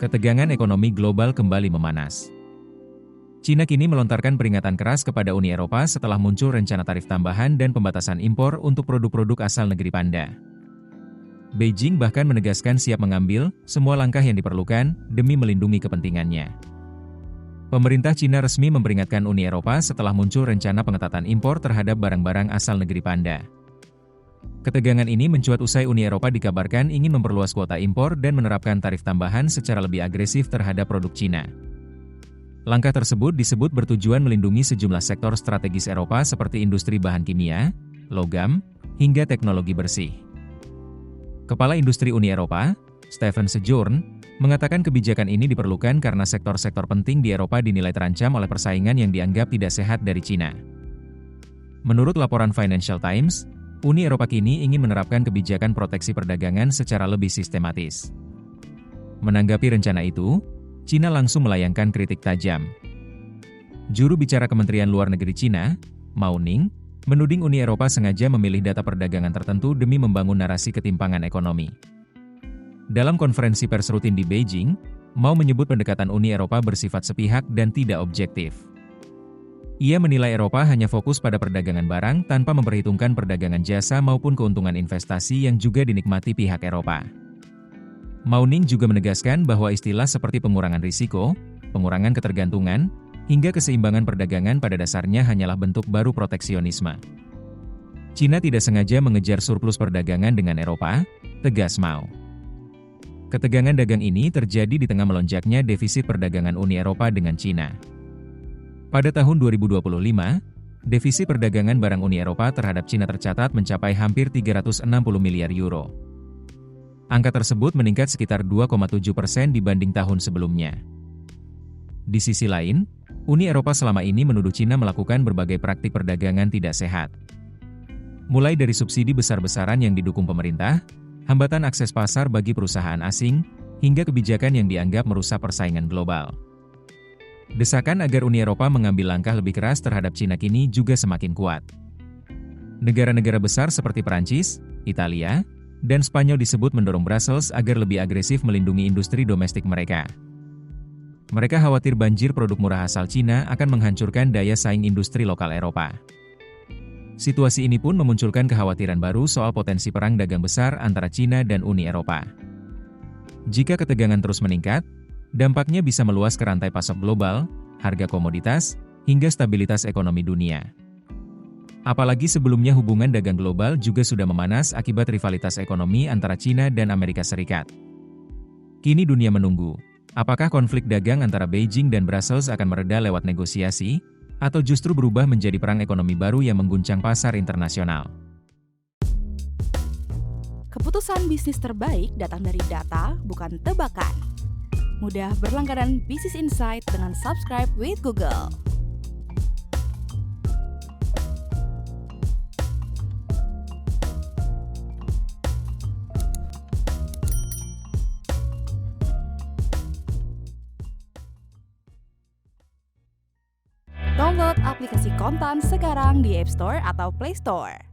Ketegangan ekonomi global kembali memanas. Cina kini melontarkan peringatan keras kepada Uni Eropa setelah muncul rencana tarif tambahan dan pembatasan impor untuk produk-produk asal negeri Panda. Beijing bahkan menegaskan siap mengambil semua langkah yang diperlukan demi melindungi kepentingannya. Pemerintah Cina resmi memperingatkan Uni Eropa setelah muncul rencana pengetatan impor terhadap barang-barang asal negeri Panda. Ketegangan ini mencuat usai Uni Eropa dikabarkan ingin memperluas kuota impor dan menerapkan tarif tambahan secara lebih agresif terhadap produk Cina. Langkah tersebut disebut bertujuan melindungi sejumlah sektor strategis Eropa seperti industri bahan kimia, logam, hingga teknologi bersih. Kepala Industri Uni Eropa, Steven Sejourne, mengatakan kebijakan ini diperlukan karena sektor-sektor penting di Eropa dinilai terancam oleh persaingan yang dianggap tidak sehat dari Cina. Menurut laporan Financial Times, Uni Eropa kini ingin menerapkan kebijakan proteksi perdagangan secara lebih sistematis. Menanggapi rencana itu, Cina langsung melayangkan kritik tajam. Juru bicara Kementerian Luar Negeri Cina, Mao Ning, menuding Uni Eropa sengaja memilih data perdagangan tertentu demi membangun narasi ketimpangan ekonomi. Dalam konferensi pers rutin di Beijing, Mao menyebut pendekatan Uni Eropa bersifat sepihak dan tidak objektif. Ia menilai Eropa hanya fokus pada perdagangan barang tanpa memperhitungkan perdagangan jasa maupun keuntungan investasi yang juga dinikmati pihak Eropa. Mao Ning juga menegaskan bahwa istilah seperti pengurangan risiko, pengurangan ketergantungan, hingga keseimbangan perdagangan pada dasarnya hanyalah bentuk baru proteksionisme. Cina tidak sengaja mengejar surplus perdagangan dengan Eropa, tegas Mao. Ketegangan dagang ini terjadi di tengah melonjaknya defisit perdagangan Uni Eropa dengan Cina. Pada tahun 2025, defisit perdagangan barang Uni Eropa terhadap Cina tercatat mencapai hampir 360 miliar euro. Angka tersebut meningkat sekitar 2,7% dibanding tahun sebelumnya. Di sisi lain, Uni Eropa selama ini menuduh Cina melakukan berbagai praktik perdagangan tidak sehat. Mulai dari subsidi besar-besaran yang didukung pemerintah, hambatan akses pasar bagi perusahaan asing, hingga kebijakan yang dianggap merusak persaingan global. Desakan agar Uni Eropa mengambil langkah lebih keras terhadap Cina kini juga semakin kuat. Negara-negara besar seperti Perancis, Italia, dan Spanyol disebut mendorong Brussels agar lebih agresif melindungi industri domestik mereka. Mereka khawatir banjir produk murah asal Cina akan menghancurkan daya saing industri lokal Eropa. Situasi ini pun memunculkan kekhawatiran baru soal potensi perang dagang besar antara Cina dan Uni Eropa. Jika ketegangan terus meningkat, dampaknya bisa meluas ke rantai pasok global, harga komoditas, hingga stabilitas ekonomi dunia. Apalagi sebelumnya hubungan dagang global juga sudah memanas akibat rivalitas ekonomi antara Cina dan Amerika Serikat. Kini dunia menunggu, apakah konflik dagang antara Beijing dan Brussels akan mereda lewat negosiasi, atau justru berubah menjadi perang ekonomi baru yang mengguncang pasar internasional. Keputusan bisnis terbaik datang dari data, bukan tebakan. Mudah berlangganan Business Insight dengan subscribe with Google. Download aplikasi Kontan sekarang di App Store atau Play Store.